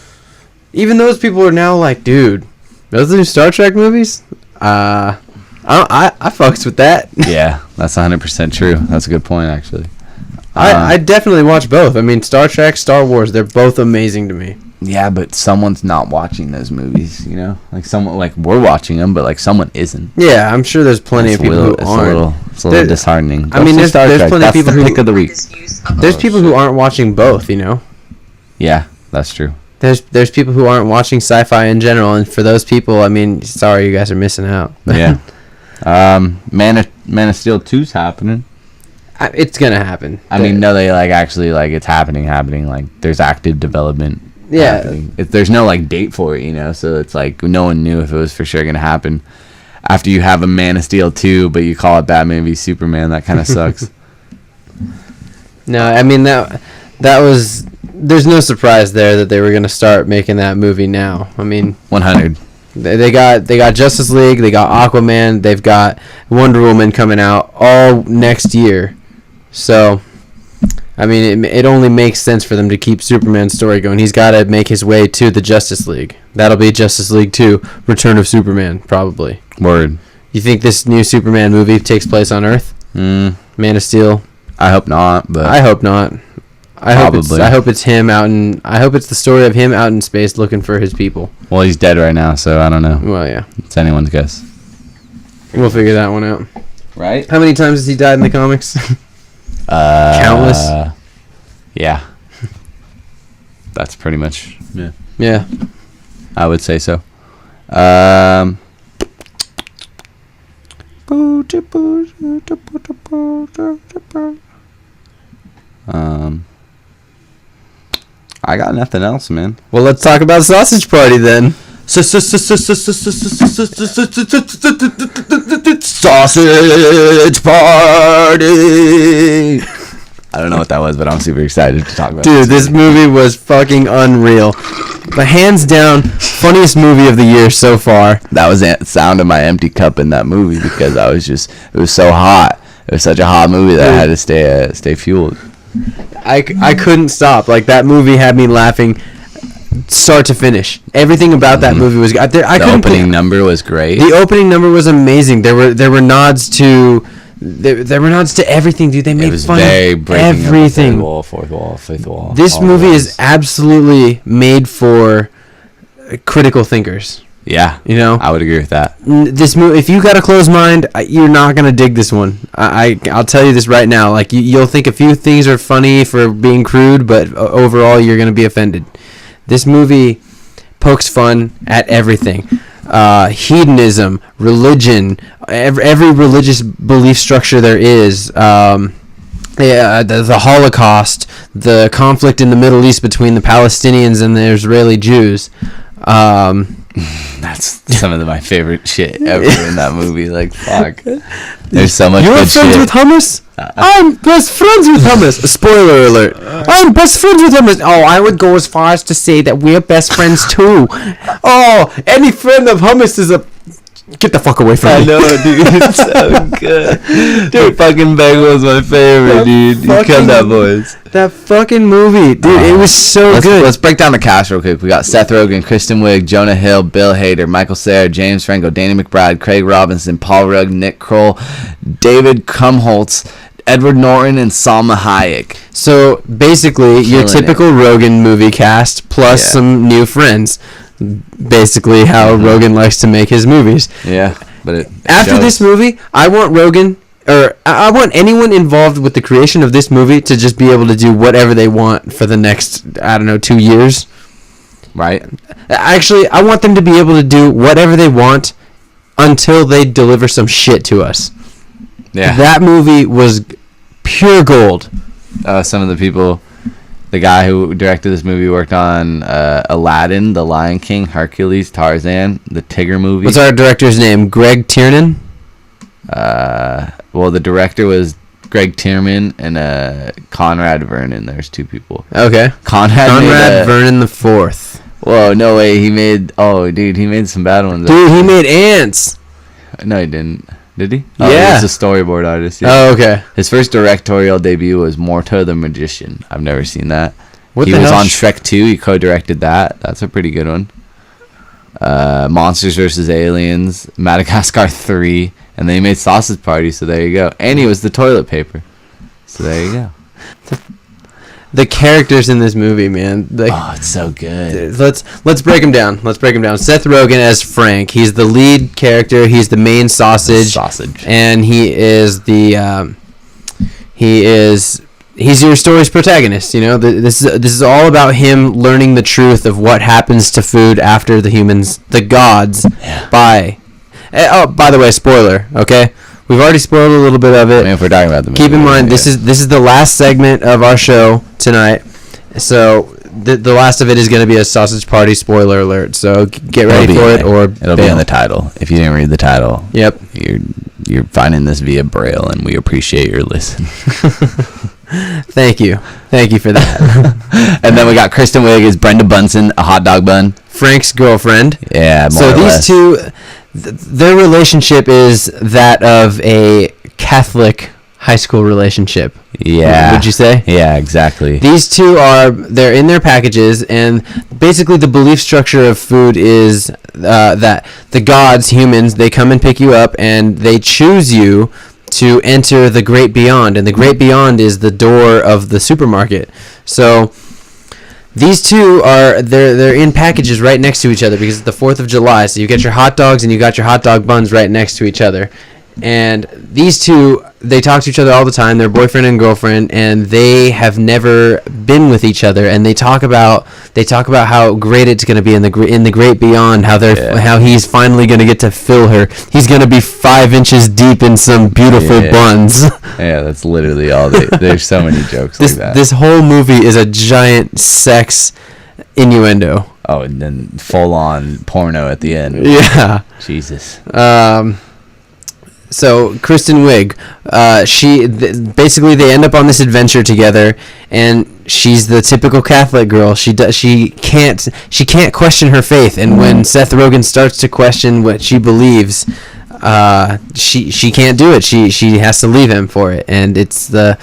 Even those people are now like, dude, those new Star Trek movies? I fucks with that. Yeah, that's 100% true. That's a good point, actually. I definitely watch both. I mean, Star Trek, Star Wars, they're both amazing to me. Yeah, but someone's not watching those movies, you know? Like, someone, like, we're watching them, but, like, someone isn't. Yeah, I'm sure there's plenty of people who aren't. It's a little disheartening. I mean, there's plenty of people who... pick of the week. There's people who aren't watching both, you know? Yeah, that's true. There's people who aren't watching sci-fi in general, and for those people, I mean, sorry, you guys are missing out. Yeah. Man of Steel 2's happening. It's gonna happen. I mean, no, they, like, actually, like, it's happening. Like, there's active development. Yeah. There's no like date for it, you know, so it's like no one knew if it was for sure gonna happen. After you have a Man of Steel 2, but you call it Batman v Superman, that kind of sucks. No, I mean that was. There's no surprise there that they were gonna start making that movie now. I mean, 100. They got Justice League, they got Aquaman, they've got Wonder Woman coming out all next year, so. I mean, it only makes sense for them to keep Superman's story going. He's got to make his way to the Justice League. That'll be Justice League 2, Return of Superman, probably. Word. You think this new Superman movie takes place on Earth? Man of Steel? I hope not, but... I hope not. I hope it's him out in... I hope it's the story of him out in space looking for his people. Well, he's dead right now, so I don't know. Well, yeah. It's anyone's guess. We'll figure that one out. Right? How many times has he died in the comics? Countless. Yeah. That's pretty much. Yeah. Yeah. I would say so. I got nothing else, man. Well, let's talk about Sausage Party then. Sausage Party. I don't know what that was, but I'm super excited to talk about. Dude, this movie was fucking unreal. But hands down, funniest movie of the year so far. That was the sound of my empty cup in that movie because it was so hot. It was such a hot movie that I had to stay fueled. I couldn't stop. Like, that movie had me laughing start to finish. Everything about that movie was good. The opening number was great. The opening number was amazing. There were nods to... There were nods to everything, dude. They made fun of everything. Third wall, fourth wall, fifth wall. This movie is absolutely made for critical thinkers. Yeah, You know, I would agree with that. this movie, if you got a closed mind, you're not gonna dig this one. I'll tell you this right now. Like you'll think a few things are funny for being crude, but overall you're gonna be offended. This movie pokes fun at everything. Hedonism, religion, every religious belief structure there is. The Holocaust, the conflict in the Middle East between the Palestinians and the Israeli Jews. That's some of my favorite shit ever in that movie. Like, fuck. There's so much You're good friends shit. with hummus? I'm best friends with hummus. Spoiler alert. I'm best friends with hummus. Oh, I would go as far as to say that we're best friends too. Oh, any friend of hummus is a... Get the fuck away from me. I know, dude. It's so good. Dude, fucking bagel is my favorite, dude. You killed that, boys. That fucking movie. Dude, it was so good. Let's break down the cast real quick. We got Seth Rogen, Kristen Wiig, Jonah Hill, Bill Hader, Michael Cera, James Franco, Danny McBride, Craig Robinson, Paul Rudd, Nick Kroll, David Krumholtz, Edward Norton, and Salma Hayek. So, basically, your typical Rogen movie cast plus some new friends. Basically how Rogen likes to make his movies. Yeah, but after this movie, I want Rogen, or I want anyone involved with the creation of this movie to just be able to do whatever they want for the next, 2 years. Right. Actually, I want them to be able to do whatever they want until they deliver some shit to us. Yeah. That movie was pure gold. Some of the people... The guy who directed this movie worked on Aladdin, The Lion King, Hercules, Tarzan, the Tigger movie. What's our director's name? Greg Tiernan? Well, the director was Greg Tiernan and Conrad Vernon. There's two people. Okay. Conrad Vernon the Fourth. Whoa, no way. He made... Oh, dude, he made some bad ones. Dude, he made Ants. No, he didn't. Did he? Yeah. He was a storyboard artist. Yeah. Oh, okay. His first directorial debut was Morto the Magician. I've never seen that. He the was hell? on Shrek 2. He co-directed that. That's a pretty good one. Monsters vs. Aliens, Madagascar 3, and then he made Sausage Party, so there you go. And he was the toilet paper. So there you go. The characters in this movie, man. Oh, it's so good. Let's break them down. Seth Rogen as Frank. He's the lead character. He's the main sausage. And he is he's your story's protagonist. You know, this is all about him learning the truth of what happens to food after the gods, by the way, spoiler. Okay. We've already spoiled a little bit of it. I mean, if we're talking about the movie, keep in mind, this is the last segment of our show tonight. So the last of it is going to be a sausage party spoiler alert. So get ready for it, or it'll be on the title. If you didn't read the title, yep, you're finding this via Braille, and we appreciate your listen. Thank you for that. And then we got Kristen Wiig as Brenda Bunsen, a hot dog bun, Frank's girlfriend. Yeah, so these two, their relationship is that of a Catholic high school relationship. Yeah. Would you say? Yeah, exactly. These two they're in their packages, and basically the belief structure of food is that the gods, humans, they come and pick you up, and they choose you to enter the great beyond, and the great beyond is the door of the supermarket. So these two they're in packages right next to each other because it's the 4th of July. So you get your hot dogs and you got your hot dog buns right next to each other. And these two, they talk to each other all the time. They're boyfriend and girlfriend, and they have never been with each other. And they talk about how great it's going to be in the great beyond. How he's finally going to get to fill her. He's going to be 5 inches deep in some beautiful buns. Yeah, that's literally all. There's so many jokes like that. This whole movie is a giant sex innuendo. Oh, and then full on porno at the end. Yeah. Jesus. So Kristen Wiig, basically they end up on this adventure together, and she's the typical Catholic girl. She can't question her faith, and when Seth Rogen starts to question what she believes, she can't do it. She has to leave him for it, and it's the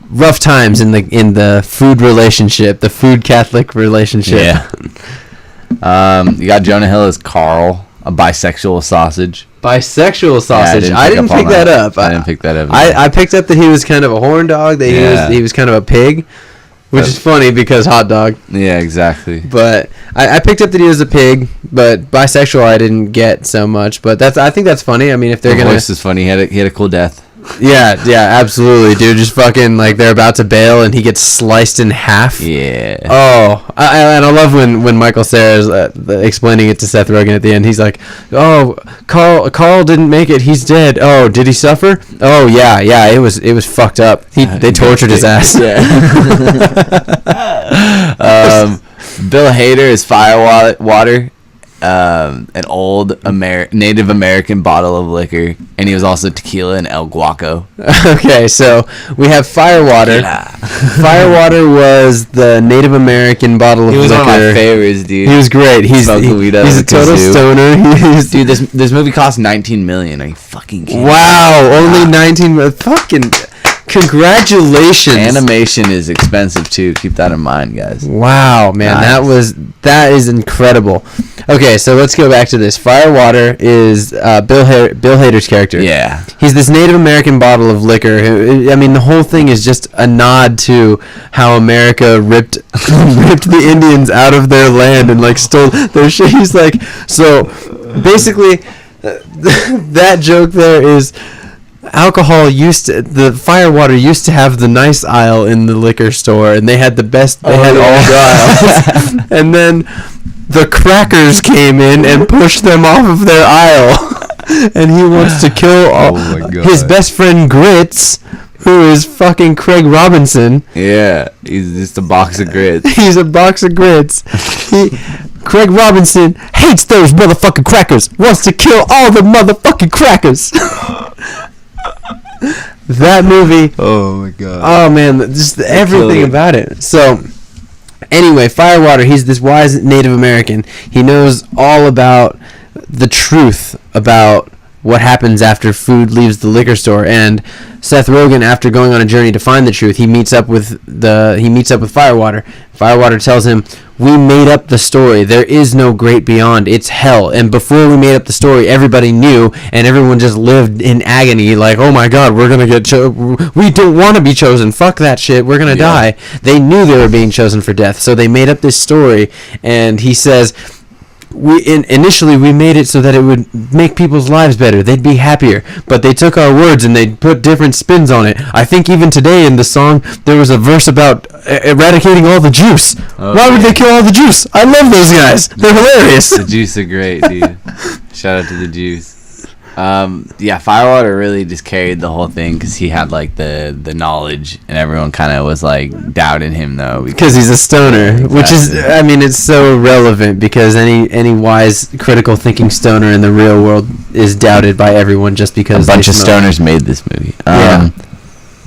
rough times in the food relationship, the food Catholic relationship. Yeah. You got Jonah Hill as Carl, a bisexual sausage. Bisexual sausage. Yeah, I didn't pick that up. I didn't pick that up. I picked up that he was kind of a horn dog. That he was kind of a pig. which is funny because hot dog. Yeah, exactly. But I picked up that he was a pig, but bisexual I didn't get so much. But I think that's funny. I mean, if they're The gonna, voice is funny. He had a cool death. yeah, absolutely, dude. Just fucking like they're about to bail and he gets sliced in half. Yeah. Oh, and I love when Michael Cera's explaining it to Seth Rogen at the end. He's like, "Oh, Carl didn't make it. He's dead. Oh, did he suffer? Oh, yeah. It was fucked up. They tortured his ass." Yeah. Bill Hader is Firewater. An old Native American bottle of liquor, and he was also tequila and El Guaco. Okay, so we have Firewater. Firewater was the Native American bottle of liquor. He was one of my favorites, dude. He was great. He's a total stoner. Dude, this movie cost $19 million. Are you fucking kidding? Wow, only 19. Fucking congratulations. Animation is expensive too. Keep that in mind, guys. Wow, man, Nice. that is incredible. Okay, so let's go back to this. Firewater is Bill Hader's character. Yeah. He's this Native American bottle of liquor. I mean, the whole thing is just a nod to how America ripped the Indians out of their land and like stole their shit. He's like, so basically, that joke there is the Firewater used to have the nice aisle in the liquor store, and they had all the aisles. And then the crackers came in and pushed them off of their aisle. And he wants to kill his best friend Grits, who is fucking Craig Robinson. Yeah, he's just a box of grits. He's a box of grits. Craig Robinson hates those motherfucking crackers. Wants to kill all the motherfucking crackers. That movie. Oh my god. Oh man, just everything about it. So, anyway, Firewater, he's this wise Native American. He knows all about the truth about what happens after food leaves the liquor store. And Seth Rogen, after going on a journey to find the truth, he meets up with Firewater. Firewater tells him, "We made up the story. There is no great beyond. It's hell. And before we made up the story, everybody knew, and everyone just lived in agony. Like, oh my God, we're gonna get we don't want to be chosen. Fuck that shit. We're gonna die." They knew they were being chosen for death, so they made up this story. And he says, initially we made it so that it would make people's lives better. They'd be happier. But they took our words and they put different spins on it. I think even today in the song there was a verse about eradicating all the juice. Why would they kill all the juice? I love those guys. They're hilarious. The Juice are great, dude. Shout out to the Juice. Yeah, Firewater really just carried the whole thing because he had like the knowledge, and everyone kind of was like doubting him though because he's a stoner. Exactly. Which is, I mean, it's so relevant because any wise, critical thinking stoner in the real world is doubted by everyone just because a bunch of stoners made this movie.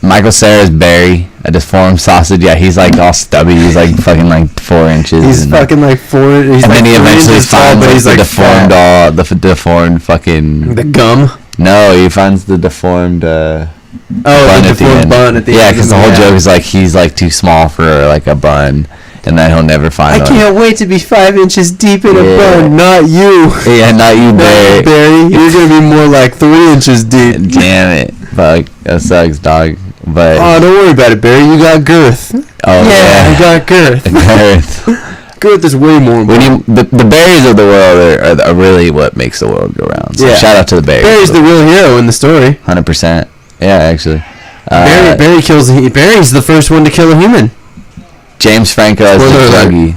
Michael Cera's Barry, a deformed sausage. Yeah, he's like all stubby. He's like fucking like 4 inches. He's fucking like 4. He's and like then he eventually finds like the deformed the deformed fucking the gum. No, he finds the deformed the deformed bun at the end. Yeah, because the whole joke is like he's like too small for like a bun, and then he'll never find. I can't wait to be 5 inches deep in a bun. Not you. Yeah, not you, Barry. Barry, you're gonna be more like 3 inches deep. Damn it! But that sucks, dog. But don't worry about it, Barry. You got girth. Oh yeah, you got girth. Girth. Girth is way more important. The berries of the world are really what makes the world go round. So shout out to the berries. Barry's the real hero in the story. 100%. Yeah, actually. Barry kills. Barry's the first one to kill a human. James Franco as the druggie.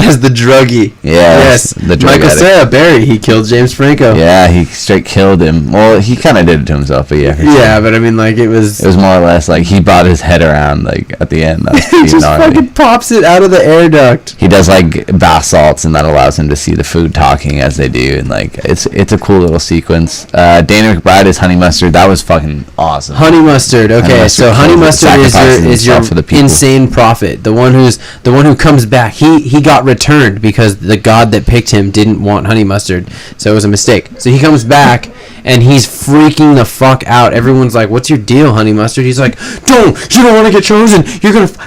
As the druggie. Yeah. Yes. The drug Michael Cera, Barry, he killed James Franco. Yeah, he straight killed him. Well, he kind of did it to himself, but yeah. Yeah, but I mean, like, it was more or less like he brought his head around, like, at the end. He just fucking pops it out of the air duct. He does, like, bath salts, and that allows him to see the food talking as they do, and, like, it's a cool little sequence. Danny McBride is Honey Mustard. That was fucking awesome. Honey Mustard. Okay, so Honey Mustard is your insane prophet. The one who comes back. He got returned because the god that picked him didn't want Honey Mustard, so it was a mistake. So he comes back and he's freaking the fuck out. Everyone's like, "What's your deal, Honey Mustard?" He's like, you don't want to get chosen.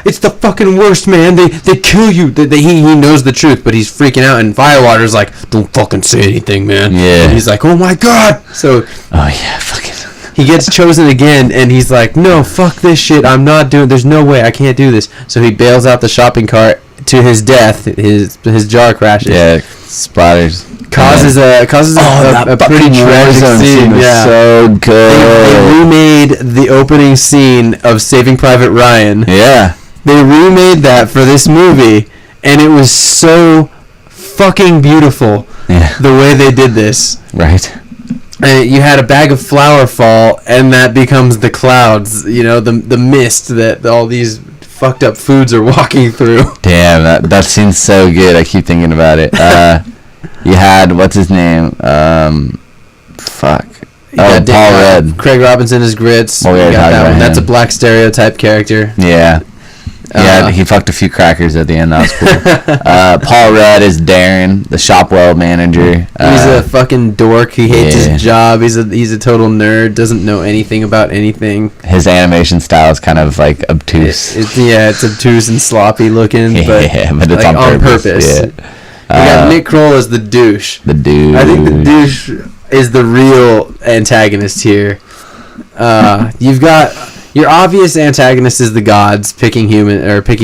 It's the fucking worst, man. They kill you." He knows the truth, but he's freaking out. And Firewater's like, "Don't fucking say anything, man." Yeah. And he's like, "Oh my god." So oh yeah, fucking he gets chosen again, and he's like, no, fuck this shit, I'm not doing, there's no way, I can't do this. So he bails out the shopping cart to his death. His jar crashes. Yeah, splatters. Causes a pretty tragic scene. Yeah, so good. They remade the opening scene of Saving Private Ryan. Yeah, they remade that for this movie, and it was so fucking beautiful. Yeah, the way they did this. Right. And you had a bag of flour fall, and that becomes the clouds. You know, the mist that all these fucked up foods are walking through. Damn, that scene's so good. I keep thinking about it. You had, what's his name? Fuck. Paul Rudd. Craig Robinson as Grits. Oh, yeah, got that one. That's a black stereotype character. Yeah. Yeah, he fucked a few crackers at the end. That was cool. Paul Rudd is Darren, the Shopwell manager. He's a fucking dork. He hates his job. He's a total nerd. Doesn't know anything about anything. His animation style is kind of like obtuse. It's obtuse and sloppy looking, but it's like on purpose. Yeah. You got Nick Kroll as the douche. The douche. I think the douche is the real antagonist here. You've got your obvious antagonist is the gods picking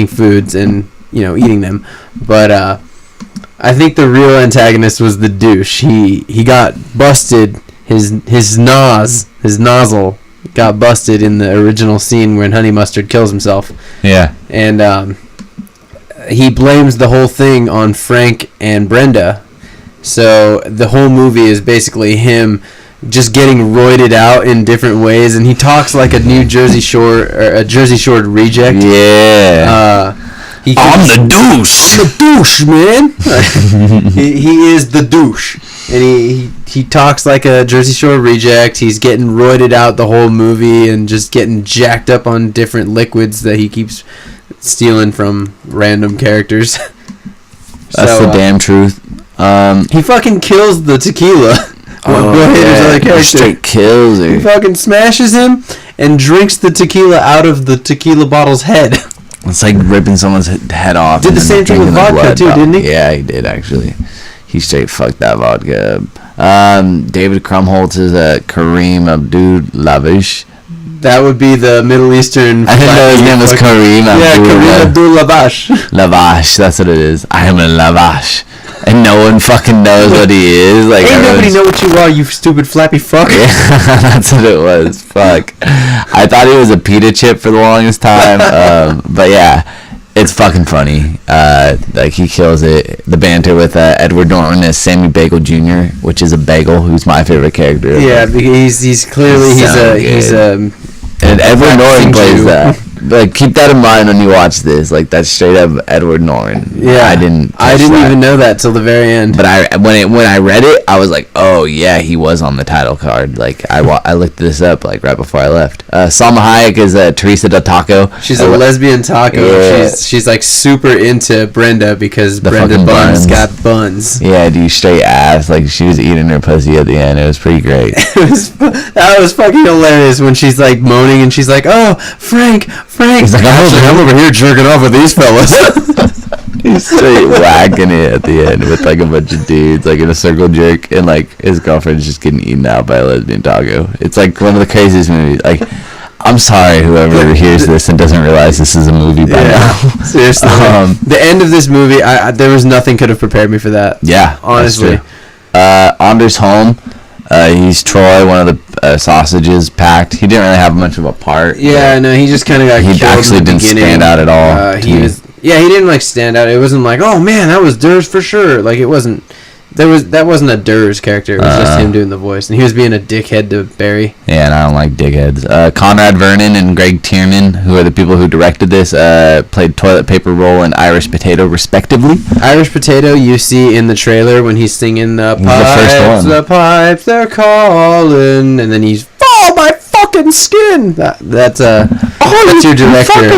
foods and eating them, but I think the real antagonist was the douche. He got busted. His nozzle got busted in the original scene when Honey Mustard kills himself. Yeah, and he blames the whole thing on Frank and Brenda. So the whole movie is basically him just getting roided out in different ways, and he talks like a Jersey Shore reject. Yeah. I'm the douche, man. he is the douche, and he talks like a Jersey Shore reject. He's getting roided out the whole movie and just getting jacked up on different liquids that he keeps stealing from random characters. That's the damn truth. He fucking kills the tequila. He straight kills her. He fucking smashes him and drinks the tequila out of the tequila bottle's head. It's like ripping someone's head off. Did the same thing with vodka too, didn't he? Yeah, he did actually. He straight fucked that vodka. David Krumholtz is Kareem Abdul-Lavish. That would be the Middle Eastern. I didn't know his name was Kareem Abdul. Yeah, Kareem Abdul-Lavash. Lavash, that's what it is. I am a Lavash. And no one fucking knows what he is. Like, ain't nobody know what you are, you stupid flappy fuck. Yeah, that's what it was. Fuck. I thought he was a pita chip for the longest time. But yeah, it's fucking funny. Like, he kills it. The banter with Edward Norton as Sammy Bagel Jr., which is a bagel, who's my favorite character. Yeah, he's clearly he's a and Edward Norton plays that. Like, keep that in mind when you watch this. Like, that's straight up Edward Norton. Yeah, I didn't even know that till the very end. But when I read it, I was like, oh yeah, he was on the title card. Like, I looked this up like right before I left. Salma Hayek is Teresa Del Taco. She's a lesbian taco. Yeah. She's like super into Brenda because the Brenda Buns got buns. Yeah, dude, straight ass. Like, she was eating her pussy at the end. It was pretty great. That was fucking hilarious when she's like moaning and she's like, oh, Frank. He's like, I'm over here jerking off with these fellas. He's straight whacking it at the end with like a bunch of dudes, like in a circle jerk, and like his girlfriend's just getting eaten out by a lesbian taco. It's like one of the craziest movies. Like, I'm sorry whoever hears this and doesn't realize this is a movie by now. Seriously. The end of this movie, there was nothing could have prepared me for that. Yeah, honestly. Anders Holm. He's Troy, one of the sausages packed. He didn't really have much of a part. Yeah, no, he just kind of got killed. He actually didn't stand out at all. He didn't like stand out. It wasn't like, oh man, that was Durs for sure. Like, it wasn't. That wasn't a Durs character. It was just him doing the voice, and he was being a dickhead to Barry. Yeah, and I don't like dickheads. Conrad Vernon and Greg Tiernan, who are the people who directed this, played Toilet Paper Roll and Irish Potato, respectively. Irish Potato, you see in the trailer when he's singing the pipes, they're calling, and then he's, oh, my fucking skin. That's your director.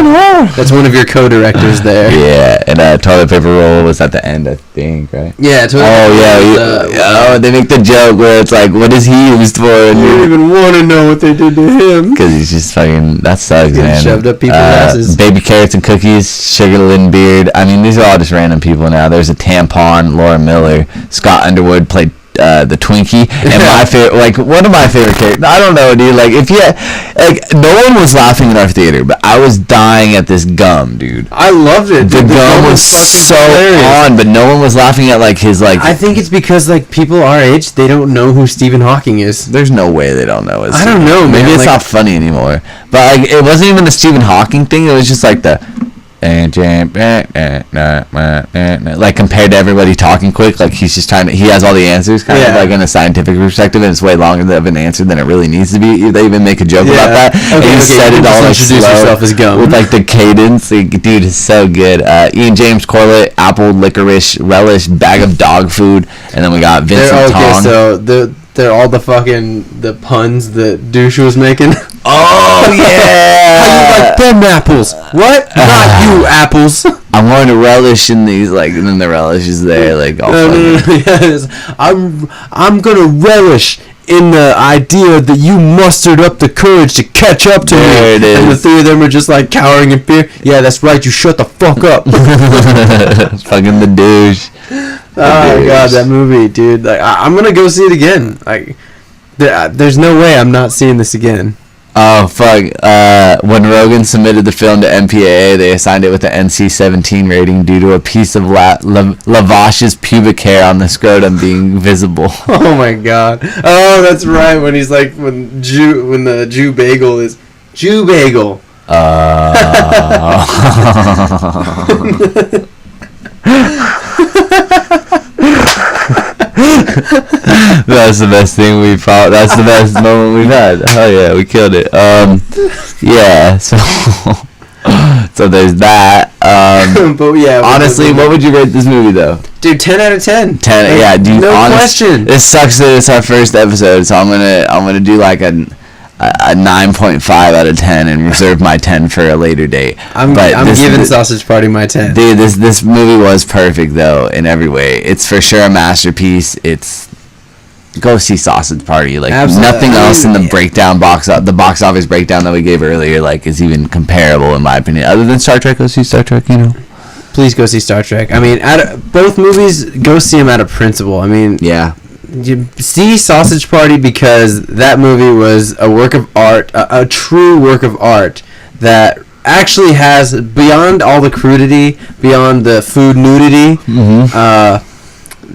That's one of your co-directors there. Yeah, and Toilet Paper Roll was at the end, I think, right? Yeah. They make the joke where it's like, what is he used for? And you don't even want to know what they did to him. Because he's just fucking, that sucks, man. Shoved up people's asses. Baby Carrots and Cookies, Sugar Lynn Beard. I mean, these are all just random people now. There's a Tampon, Laura Miller. Scott Underwood played the Twinkie, and my favorite, like one of my favorite characters. I don't know, dude. Like no one was laughing in our theater, but I was dying at this gum, dude. I loved it. The gum was so on, but no one was laughing at like his like. I think it's because like people our age, they don't know who Stephen Hawking is. There's no way they don't know. I don't know, man. Maybe it's not funny anymore. But like, it wasn't even the Stephen Hawking thing. It was just like the. Like compared to everybody talking quick, like he's just trying to. He has all the answers, kind of like in a scientific perspective, and it's way longer of an answer than it really needs to be. They even make a joke about that. And he said it all like slow, yourself as gum with like the cadence. Like, dude, is so good. Ian James Corlett, apple, licorice, relish, bag of dog food, and then we got Vincent Tong. So they're all the puns that Douche was making. Oh yeah. How you like them apples? What? Not you apples. I'm going to relish in these, like, and then the relish is there, like, all yes. I'm gonna relish in the idea that you mustered up the courage to catch up to me. It is. And the three of them are just like cowering in fear. Yeah, that's right. You shut the fuck up. Fucking the douche. Oh god, that movie, dude. Like, I'm gonna go see it again. Like, there's no way I'm not seeing this again. Oh fuck! When Rogan submitted the film to MPAA, they assigned it with an NC-17 rating due to a piece of Lavash's pubic hair on the scrotum being visible. Oh my god! Oh, that's right. When he's like, when the Jew bagel is Jew bagel. That's the best thing we've found. That's the best moment we've had. Oh yeah, we killed it. Yeah. So there's that. But yeah. Honestly, what would you rate this movie though? Dude, 10 out of 10. 10. Yeah, dude. No question. It sucks that it's our first episode, so I'm gonna do like a 9.5 out of 10 and reserve my 10 for a later date. I'm giving Sausage Party my 10. Dude, this movie was perfect though in every way. It's for sure a masterpiece. Go see Sausage Party. Like absolutely. Nothing else in the the box office breakdown that we gave earlier, like is even comparable in my opinion. Other than Star Trek, go see Star Trek. Please go see Star Trek. I mean, both movies, go see them out of principle. I mean, yeah. You see Sausage Party because that movie was a work of art, a true work of art that actually has, beyond all the crudity, beyond the food nudity,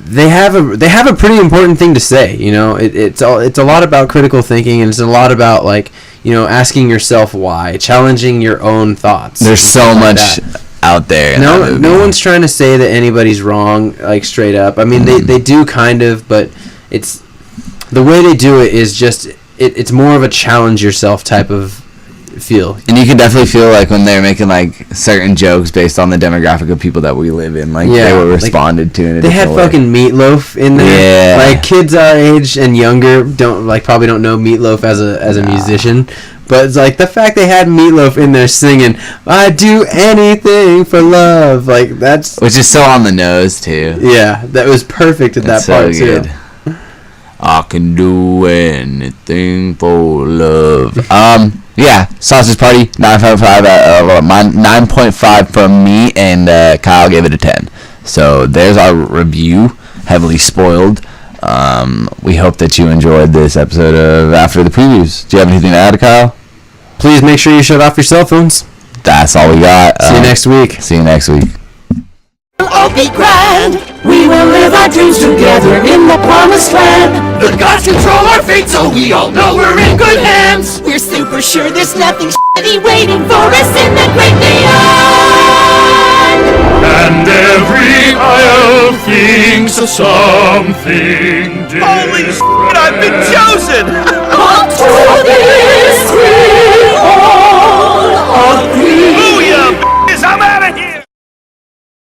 they have a pretty important thing to say. It's a lot about critical thinking, and it's a lot about like asking yourself why, challenging your own thoughts. There's so much out there. No one's trying to say that anybody's wrong, like straight up. I mean, they do kind of, but it's the way they do it is just it's more of a challenge yourself type of feel. And you can definitely feel like when they're making like certain jokes based on the demographic of people that we live in, like they were responded to in a they had way. Fucking Meatloaf in there. Yeah. Like kids our age and younger probably don't know Meatloaf as a musician. But it's like the fact they had Meatloaf in there singing, "I do anything for love," like which is so on the nose too. Yeah, that was perfect at that part too. I can do anything for love. Yeah, Sausage Party 9.5 from me, and Kyle gave it a 10. So there's our review, heavily spoiled. We hope that you enjoyed this episode of After the Previews. Do you have anything to add, Kyle? Please make sure you shut off your cell phones. That's all we got. See you next week. See you next week. We'll all be grand. We will live our dreams together in the promised land. The gods control our fate, so we all know we're in good hands. We're super sure there's nothing shitty waiting for us in the great beyond. And every isle thinks of something different. Holy shit, I've been chosen! Up to this